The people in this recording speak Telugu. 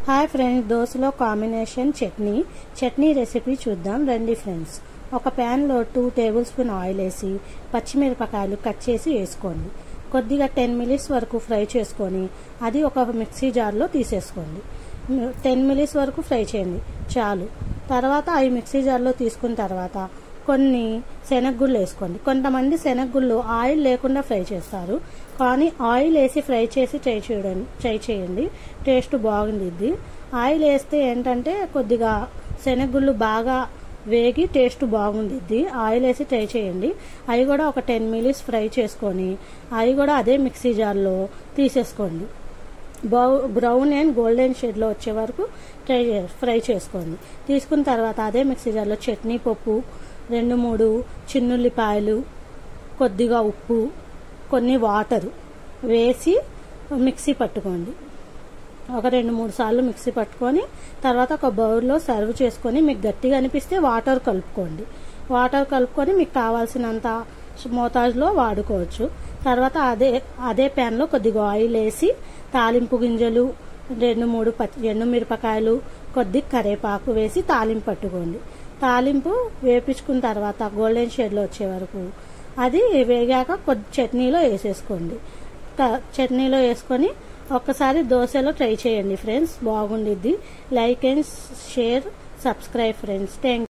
హాయ్ ఫ్రెండ్స్, దోసలో కాంబినేషన్ చట్నీ రెసిపీ చూద్దాం రండి ఫ్రెండ్స్. ఒక ప్యాన్లో 2 టేబుల్ స్పూన్ ఆయిల్ వేసి పచ్చిమిరపకాయలు కట్ చేసి వేసుకోండి. కొద్దిగా 10 మినిట్స్ వరకు ఫ్రై చేసుకొని అది ఒక మిక్సీ జార్లో తీసేసుకోండి. 10 మినిట్స్ వరకు ఫ్రై చేయండి చాలు. తర్వాత అవి మిక్సీ జార్లో తీసుకున్న తర్వాత కొన్ని శనగగుళ్ళు వేసుకోండి. కొంతమంది శనగగుళ్ళు ఆయిల్ లేకుండా ఫ్రై చేస్తారు, కానీ ఆయిల్ వేసి ఫ్రై చేసి ట్రై చేయండి, టేస్ట్ బాగుండిద్ది. ఆయిల్ వేస్తే ఏంటంటే కొద్దిగా శనగగుళ్ళు బాగా వేగి టేస్ట్ బాగుండిద్ది. ఆయిల్ వేసి ట్రై చేయండి. అవి కూడా ఒక 10 మినిట్స్ ఫ్రై చేసుకొని అవి కూడా అదే మిక్సీ జార్లో తీసేసుకోండి. బ్రౌన్ అండ్ గోల్డెన్ షేడ్లో వచ్చే వరకు ఫ్రై చేసుకోండి. తీసుకున్న తర్వాత అదే మిక్సీ జార్లో చట్నీ పప్పు, 2-3 చిన్నుల్లిపాయలు, కొద్దిగా ఉప్పు, కొన్ని వాటరు వేసి మిక్సీ పట్టుకోండి. ఒక 2-3 సార్లు మిక్సీ పట్టుకొని తర్వాత ఒక బౌల్లో సర్వ్ చేసుకొని మీకు గట్టిగా అనిపిస్తే వాటర్ కలుపుకొని మీకు కావాల్సినంత మోతాజులో వాడుకోవచ్చు. తర్వాత అదే ప్యాన్లో కొద్దిగా ఆయిల్ వేసి తాలింపు గింజలు, 2-3 ఎండుమిరపకాయలు, కొద్దిగా కరివేపాకు వేసి తాలింపు పట్టుకోండి. తాలింపు వేపించుకున్న తర్వాత గోల్డెన్ షేడ్లో వచ్చే వరకు అది వేగాక కొద్ది చట్నీలో వేసేసుకోండి. చట్నీలో వేసుకొని ఒక్కసారి దోశలో ట్రై చేయండి ఫ్రెండ్స్, బాగుండిద్ది. Like and share, subscribe friends. Thank